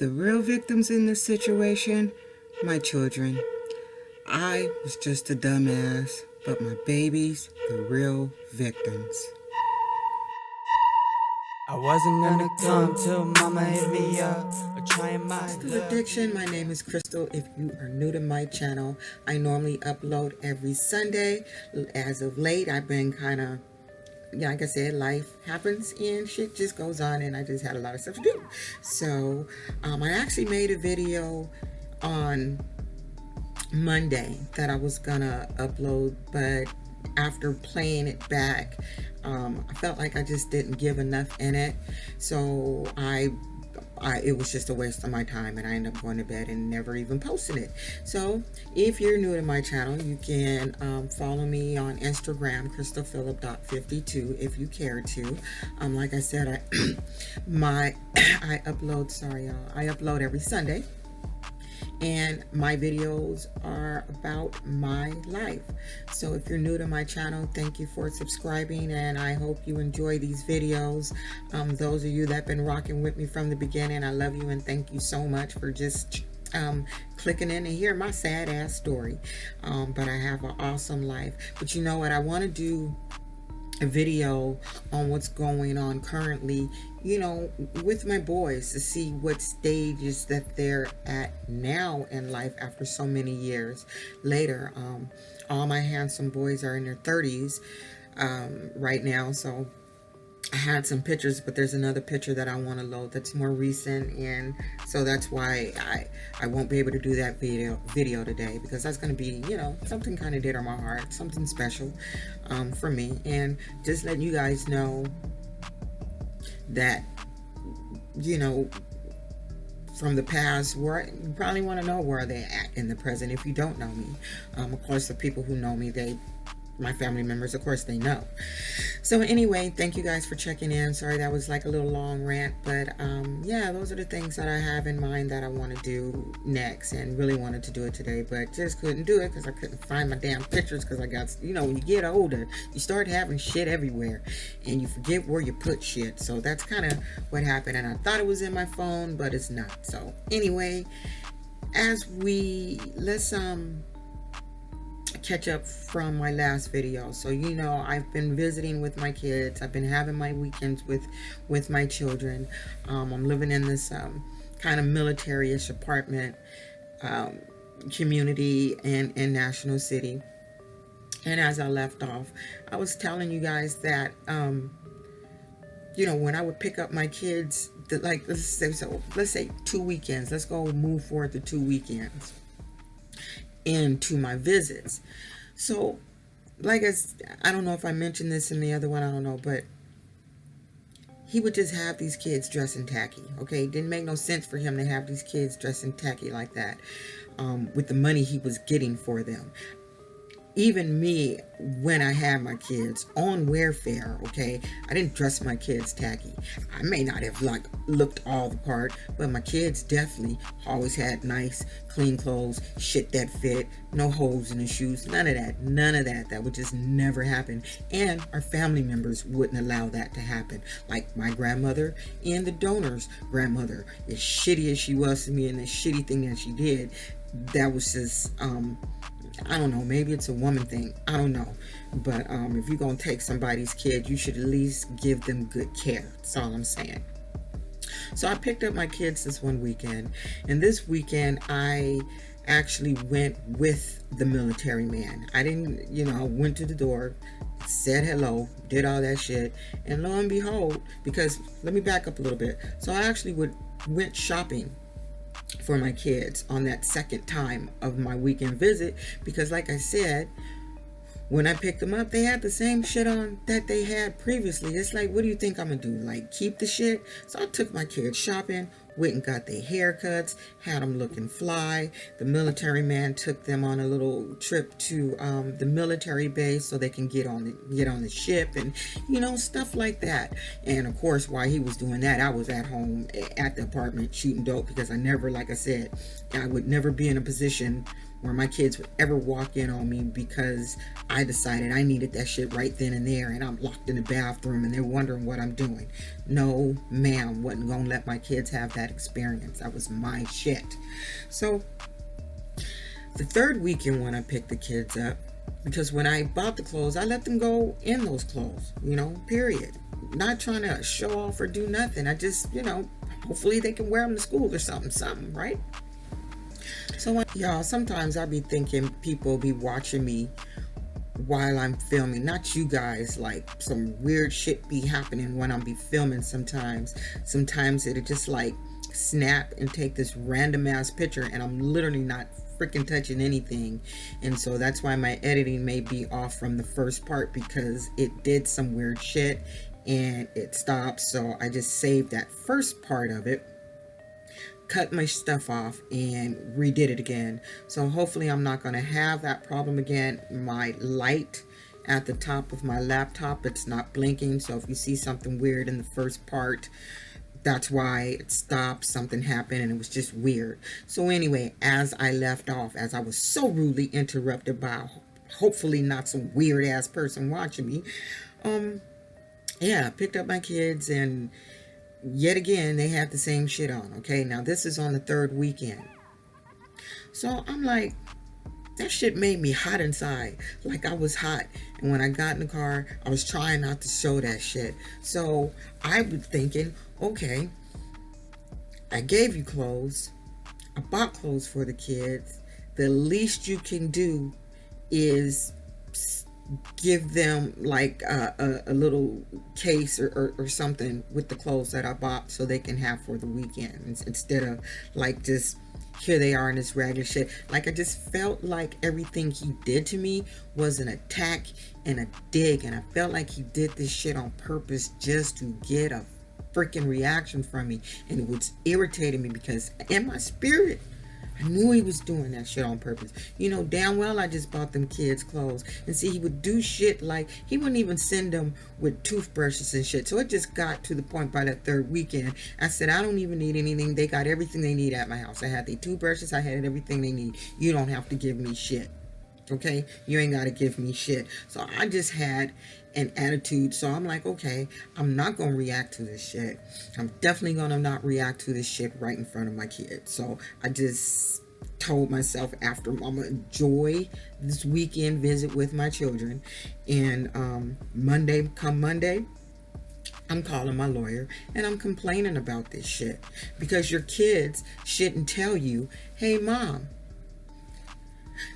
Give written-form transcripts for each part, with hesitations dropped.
The real victims in this situation, my children. I was just a dumbass, but my babies, the real victims. I wasn't gonna come till mama hit me up or trying my Crystal Addiction. My name is Crystal. If you are new to my channel, I normally upload every Sunday. As of late, I've been kind of, like I said, life happens and shit just goes on, and I just had a lot of stuff to do. So I actually made a video on Monday that I was gonna upload, but after playing it back, I felt like I just didn't give enough in it, so it was just a waste of my time, and I ended up going to bed and never even posting it. So if you're new to my channel, you can follow me on Instagram, crystalphillip.52, if you care to. Like I said, I upload every Sunday, and my videos are about my life. So if you're new to my channel, thank you for subscribing, and I hope you enjoy these videos. Those of you that have been rocking with me from the beginning, I love you and thank you so much for just clicking in and hear my sad ass story. But I have an awesome life. But you know what, I want to do a video on what's going on currently, you know, with my boys, to see what stages that they're at now in life after so many years later. All my handsome boys are in their 30s right now, so I had some pictures, but there's another picture that I want to load that's more recent, and so that's why I won't be able to do that video today, because that's going to be, you know, something kind of dear to my heart, something special for me, and just letting you guys know that, you know, from the past, where you probably want to know where they're at in the present if you don't know me. Of course, the people who know me, my family members, of course, they know. So anyway, thank you guys for checking in. Sorry that was like a little long rant, but yeah, those are the things that I have in mind that I want to do next, and really wanted to do it today, but just couldn't do it because I couldn't find my damn pictures, because I got, you know, when you get older, you start having shit everywhere and you forget where you put shit. So that's kind of what happened, and I thought it was in my phone, but it's not. So anyway, let's catch up from my last video. So, you know, I've been visiting with my kids. I've been having my weekends with my children. I'm living in this kind of military-ish apartment community in National City. And as I left off, I was telling you guys that you know, when I would pick up my kids, like let's say 2 weekends. Let's go move forward to 2 weekends into my visits. So like I don't know if I mentioned this in the other one, I don't know, but he would just have these kids dressing tacky. Okay, it didn't make no sense for him to have these kids dressing tacky like that with the money he was getting for them. Even me, when I had my kids on welfare, okay, I didn't dress my kids tacky. I may not have like looked all the part, but my kids definitely always had nice, clean clothes, shit that fit, no holes in the shoes, none of that. That would just never happen. And our family members wouldn't allow that to happen. Like my grandmother and the donor's grandmother, as shitty as she was to me and the shitty thing that she did, that was just I don't know, maybe it's a woman thing, I don't know, but if you're gonna take somebody's kid, you should at least give them good care. That's all I'm saying. So I picked up my kids this one weekend, and this weekend I actually went with the military man. I didn't, you know, went to the door, said hello, did all that shit, and lo and behold, because let me back up a little bit. So I actually went shopping for my kids on that second time of my weekend visit, because like I said, when I picked them up, they had the same shit on that they had previously. It's like, what do you think I'm gonna do, like keep the shit? So I took my kids shopping, went and got their haircuts, had them looking fly. The military man took them on a little trip to the military base so they can get on the ship, and you know, stuff like that. And of course, while he was doing that, I was at home at the apartment shooting dope, because I never, like I said, I would never be in a position where my kids would ever walk in on me because I decided I needed that shit right then and there, and I'm locked in the bathroom and they're wondering what I'm doing. No, ma'am, wasn't gonna let my kids have that experience. That was my shit. So the third weekend when I picked the kids up, because when I bought the clothes, I let them go in those clothes, period. Not trying to show off or do nothing. I just, hopefully they can wear them to school or something, right? So, y'all, sometimes I be thinking people be watching me while I'm filming. Not you guys, like some weird shit be happening when I'm be filming sometimes. Sometimes it'll just like snap and take this random ass picture and I'm literally not freaking touching anything. And so that's why my editing may be off from the first part, because it did some weird shit and it stopped. So I just saved that first part of it, cut my stuff off, and redid it again. So hopefully I'm not going to have that problem again. My light at the top of my laptop, it's not blinking. So if you see something weird in the first part, that's why it stopped. Something happened and it was just weird. So anyway, as I left off, as I was so rudely interrupted by hopefully not some weird ass person watching me, I picked up my kids, and yet again they had the same shit on. Okay, now this is on the third weekend. So I'm like, that shit made me hot inside. Like I was hot. And when I got in the car, I was trying not to show that shit. So I was thinking, okay, I gave you clothes. I bought clothes for the kids. The least you can do is give them like a little case or something with the clothes that I bought so they can have for the weekend, instead of like just here they are in this ragged shit. Like I just felt like everything he did to me was an attack and a dig, and I felt like he did this shit on purpose just to get a freaking reaction from me, and it was irritating me because in my spirit I knew he was doing that shit on purpose. Damn well I just bought them kids clothes. And see, he would do shit like he wouldn't even send them with toothbrushes and shit. So it just got to the point by that third weekend, I said, I don't even need anything. They got everything they need at my house. I had the toothbrushes. I had everything they need. You don't have to give me shit. Okay? You ain't got to give me shit. So I just had an attitude. So I'm like, okay, I'm not going to react to this shit. I'm definitely going to not react to this shit right in front of my kids. So I just told myself, after I'm going to enjoy this weekend visit with my children. And Monday, I'm calling my lawyer and I'm complaining about this shit, because your kids shouldn't tell you, hey mom,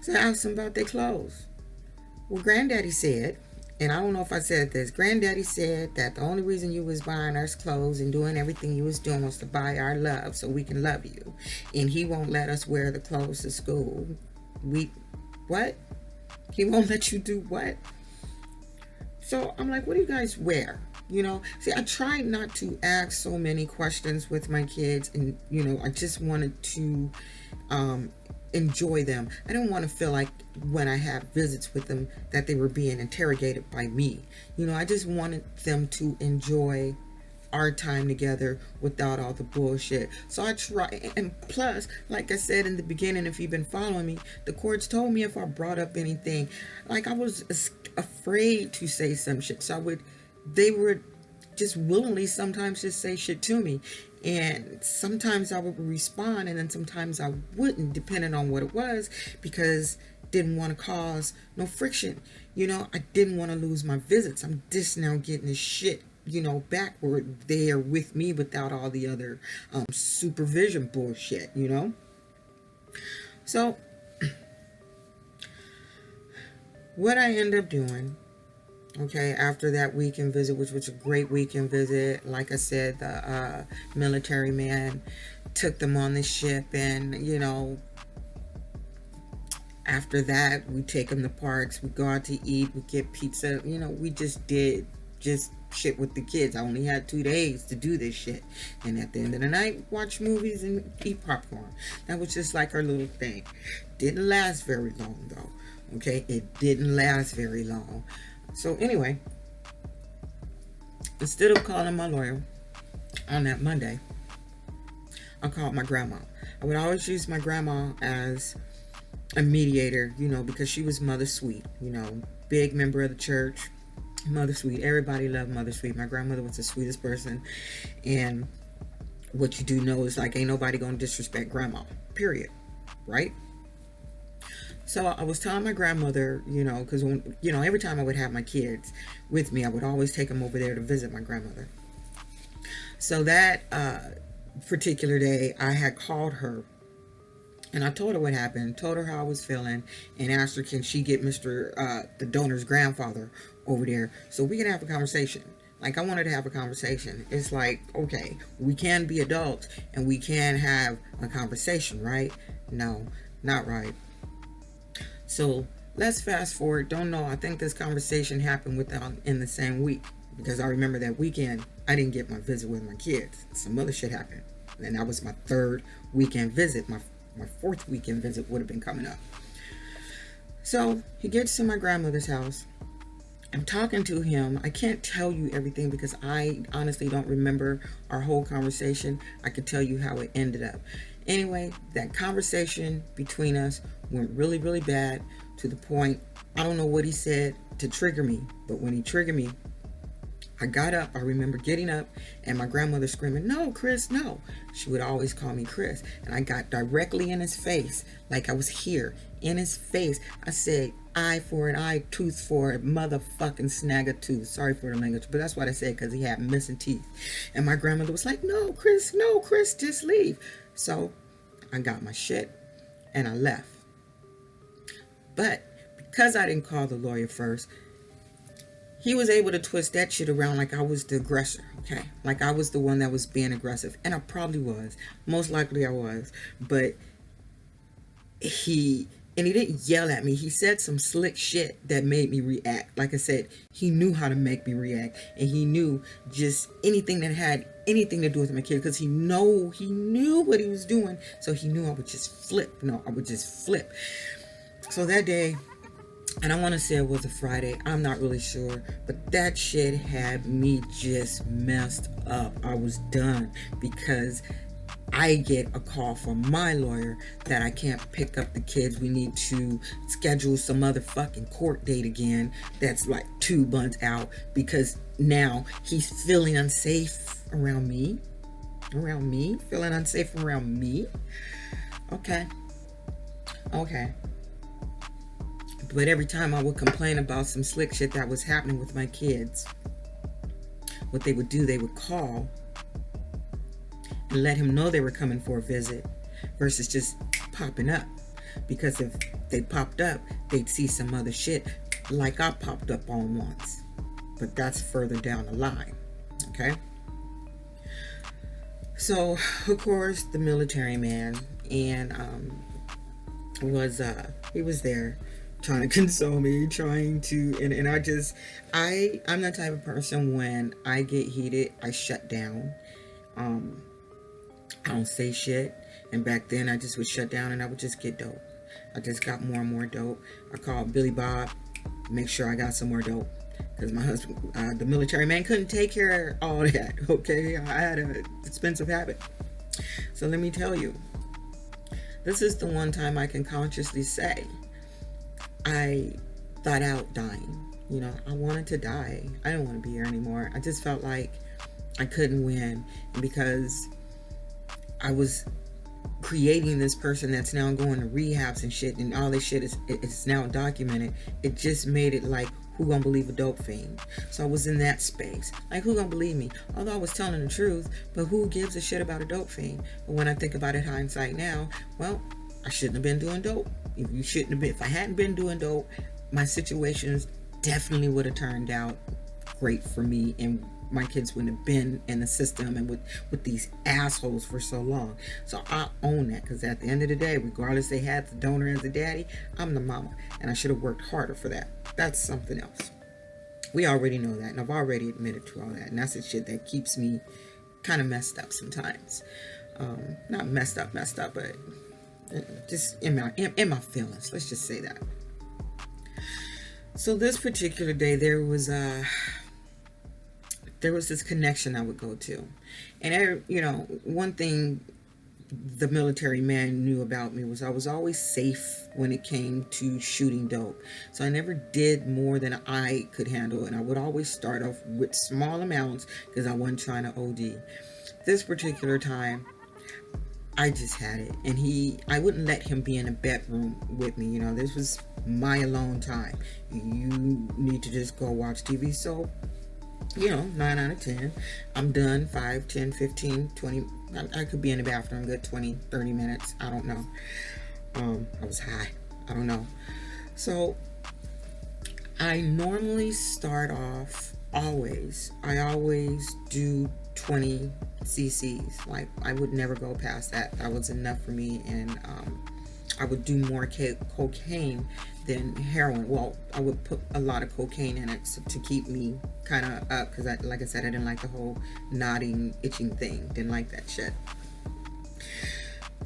so I asked them about their clothes. Well, granddaddy said, and I don't know if I said this, granddaddy said that the only reason you was buying us clothes and doing everything you was doing was to buy our love so we can love you. And he won't let us wear the clothes to school. What? He won't let you do what? So I'm like, what do you guys wear? See, I tried not to ask so many questions with my kids, and, I just wanted to enjoy them. I didn't want to feel like when I had visits with them that they were being interrogated by me. I just wanted them to enjoy our time together without all the bullshit. So I try, and plus, like I said in the beginning, if you've been following me, the courts told me if I brought up anything, like I was afraid to say some shit. So they would just willingly sometimes just say shit to me. And sometimes I would respond, and then sometimes I wouldn't, depending on what it was, because didn't want to cause no friction. I didn't want to lose my visits. I'm just now getting this shit, backward there with me without all the other supervision bullshit, So what I end up doing, okay, after that weekend visit, which was a great weekend visit, like I said, the military man took them on the ship, and after that we take them to parks, we go out to eat, we get pizza, we just did shit with the kids. I only had 2 days to do this shit, and at the end of the night, watch movies and eat popcorn. That was just like our little thing. Didn't last very long though. Okay, it didn't last very long. So anyway, instead of calling my lawyer on that Monday, I called my grandma. I would always use my grandma as a mediator, because she was Mother Sweet, big member of the church. Mother Sweet. Everybody loved Mother Sweet. My grandmother was the sweetest person. And what you do know is, like, ain't nobody gonna disrespect grandma. Period. Right? So I was telling my grandmother, because when, every time I would have my kids with me, I would always take them over there to visit my grandmother. So that particular day, I had called her and I told her what happened, told her how I was feeling, and asked her, can she get the donor's grandfather over there so we can have a conversation. Like, I wanted to have a conversation. It's like, okay, we can be adults and we can have a conversation, right? No, not right. So let's fast forward. Don't know. I think this conversation happened in the same week, because I remember that weekend I didn't get my visit with my kids. Some other shit happened, and that was my third weekend visit. My fourth weekend visit would have been coming up. So he gets to my grandmother's house. I'm talking to him. I can't tell you everything because I honestly don't remember our whole conversation. I could tell you how it ended up. Anyway, that conversation between us went really, really bad, to the point, I don't know what he said to trigger me, but when he triggered me, I got up. I remember getting up and my grandmother screaming, "No, Chris, no." She would always call me Chris. And I got directly in his face, like I was here, in his face. I said, eye for an eye, tooth for a motherfucking snag a tooth. Sorry for the language, but that's what I said, because he had missing teeth. And my grandmother was like, no, Chris, just leave. So I got my shit and I left. But because I didn't call the lawyer first, he was able to twist that shit around like I was the aggressor, okay? Like I was the one that was being aggressive. And I probably was. Most likely I was. But he didn't yell at me. He said some slick shit that made me react. Like I said, he knew how to make me react. And he knew just anything that had anything to do with my kid. Because he knew what he was doing. So he knew I would just flip. I would just flip. So that day, and I want to say it was a Friday, I'm not really sure, but that shit had me just messed up. I was done, because I get a call from my lawyer that I can't pick up the kids. We need to schedule some motherfucking court date again. That's like 2 months out, because now he's feeling unsafe around me. Feeling unsafe around me. Okay. But every time I would complain about some slick shit that was happening with my kids, what they would do, they would call and let him know they were coming for a visit, versus just popping up. Because if they popped up, they'd see some other shit like I popped up on once. But that's further down the line. Okay? So, of course, the military man and he was there trying to console me, I'm the type of person, when I get heated, I shut down. I don't say shit. And back then I just would shut down and I would just get dope. I just got more and more dope. I called Billy Bob, make sure I got some more dope, because my husband, the military man, couldn't take care of all that. Okay, I had an expensive habit. So let me tell you, this is the one time I can consciously say I thought out dying. I wanted to die. I didn't want to be here anymore. I just felt like I couldn't win, because I was creating this person that's now going to rehabs and shit, and all this shit it's now documented. It just made it like, who gonna believe a dope fiend? So I was in that space. Like, who gonna believe me? Although I was telling the truth, but who gives a shit about a dope fiend? But when I think about it, hindsight now, well, I shouldn't have been doing dope. If I hadn't been doing dope, my situations definitely would have turned out great for me, and my kids wouldn't have been in the system and with these assholes for so long. So I own that, because at the end of the day, regardless they had the donor as a daddy, I'm the mama, and I should have worked harder for that. That's something else. We already know that, and I've already admitted to all that, and that's the shit that keeps me kind of messed up sometimes. Not messed up, but just in my feelings. Let's just say that. So this particular day, there was this connection I would go to, and one thing the military man knew about me was I was always safe when it came to shooting dope. So I never did more than I could handle, and I would always start off with small amounts because I wasn't trying to OD. This particular time, I just had it, and I wouldn't let him be in a bedroom with me. You know, this was my alone time. You need to just go watch TV. So, you know, 9 out of 10, I'm done. 5, 10, 15, 20. I could be in the bathroom good 20, 30 minutes. I don't know. I was high. I don't know. So I normally start off I always do 20 cc's. Like, I would never go past that. That was enough for me. And I would do more cocaine than heroin. Well, I would put a lot of cocaine in it to keep me kind of up, because like I said, I didn't like the whole nodding, itching thing. Didn't like that shit.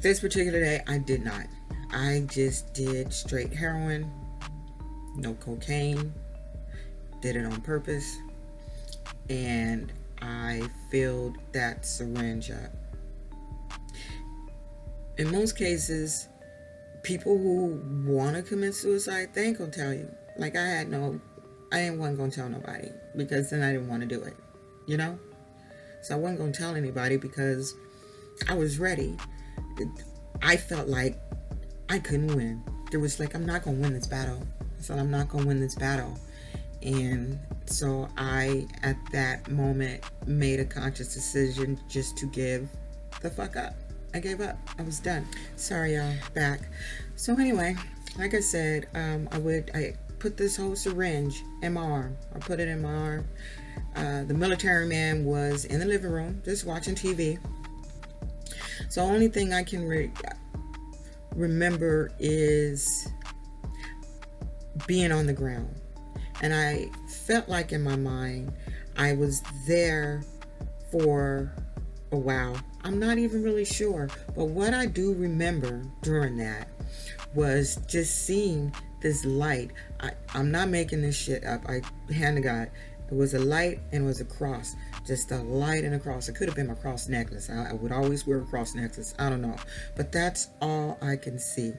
This particular day, I did not. I just did straight heroin, no cocaine. Did it on purpose, and I filled that syringe up. In most cases, people who want to commit suicide, they ain't gonna tell you. Like, I wasn't gonna tell nobody, because then I didn't want to do it, you know? So I wasn't gonna tell anybody because I was ready. I felt like I couldn't win. There was like, I'm not gonna win this battle. I said, I'm not gonna win this battle. And so I, at that moment, made a conscious decision just to give the fuck up. I gave up. I was done. Sorry, y'all. Back. So anyway, like I said, I put this whole syringe in my arm. I put it in my arm. The military man was in the living room just watching TV. So only thing I can remember is being on the ground. And I felt like in my mind, I was there for a while. I'm not even really sure. But what I do remember during that was just seeing this light. I'm not making this shit up. I hand to God. It was a light and it was a cross. Just a light and a cross. It could have been my cross necklace. I would always wear a cross necklace. I don't know. But that's all I can see.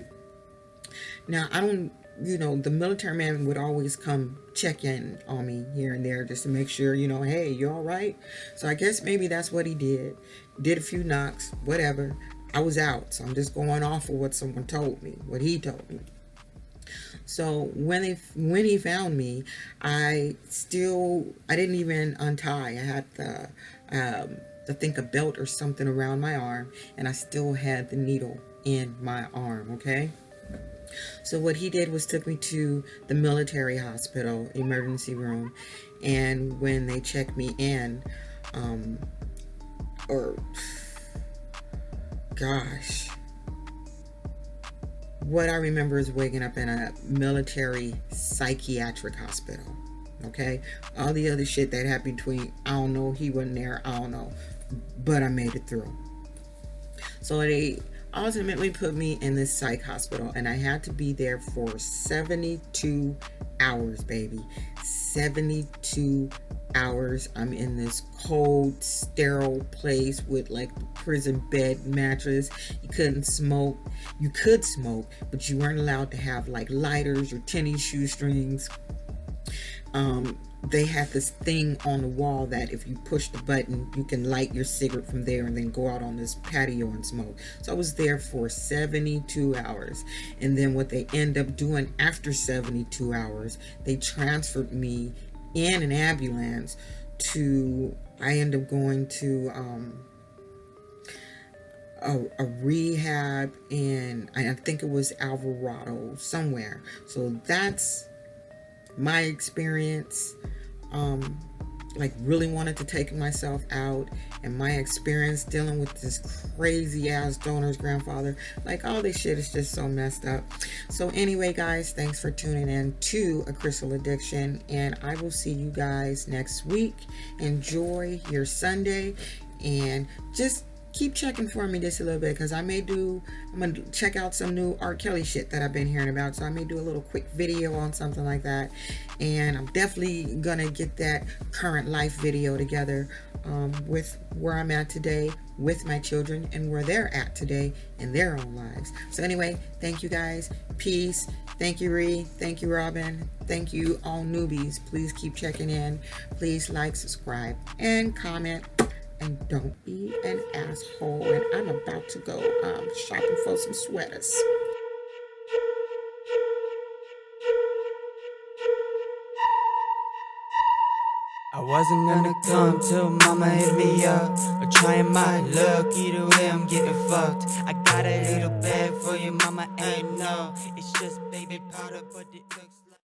Now, the military man would always come check in on me here and there just to make sure, hey, you all right? So I guess maybe that's what he did. Did a few knocks, whatever. I was out. So I'm just going off of what someone told me, what he told me. So when he found me, I didn't even untie. I had a belt or something around my arm, and I still had the needle in my arm, okay? So what he did was took me to the military hospital emergency room, and when they checked me in, what I remember is waking up in a military psychiatric hospital, okay? All the other shit that happened between, I don't know, he wasn't there, I don't know, but I made it through. So they ultimately put me in this psych hospital, and I had to be there for 72 hours, baby. 72 hours. I'm in this cold, sterile place with like the prison bed mattress. You couldn't smoke. You could smoke, but you weren't allowed to have like lighters or tennis shoestrings. They had this thing on the wall that if you push the button, you can light your cigarette from there and then go out on this patio and smoke. So I was there for 72 hours. And then what they end up doing after 72 hours, they transferred me in an ambulance I end up going to a rehab in, I think it was Alvarado somewhere. So that's my experience. Like really wanted to take myself out, and my experience dealing with this crazy ass donor's grandfather. Like, all this shit is just so messed up. So anyway, guys, thanks for tuning in to A Crystal Addiction, and I will see you guys next week. Enjoy your Sunday, and just keep checking for me just a little bit, because I'm gonna check out some new R. Kelly shit that I've been hearing about. So I may do a little quick video on something like that, and I'm definitely gonna get that current life video together, with where I'm at today with my children and where they're at today in their own lives. So anyway, thank you guys. Peace. Thank you, Ree. Thank you, Robin. Thank you, all newbies. Please keep checking in. Please like, subscribe, and comment. And don't be an asshole. And I'm about to go shopping for some sweaters. I wasn't gonna come till mama hit me up, or trying my luck, either way I'm getting fucked. I got a little bag for you, mama, ain't no, it's just baby powder, but it looks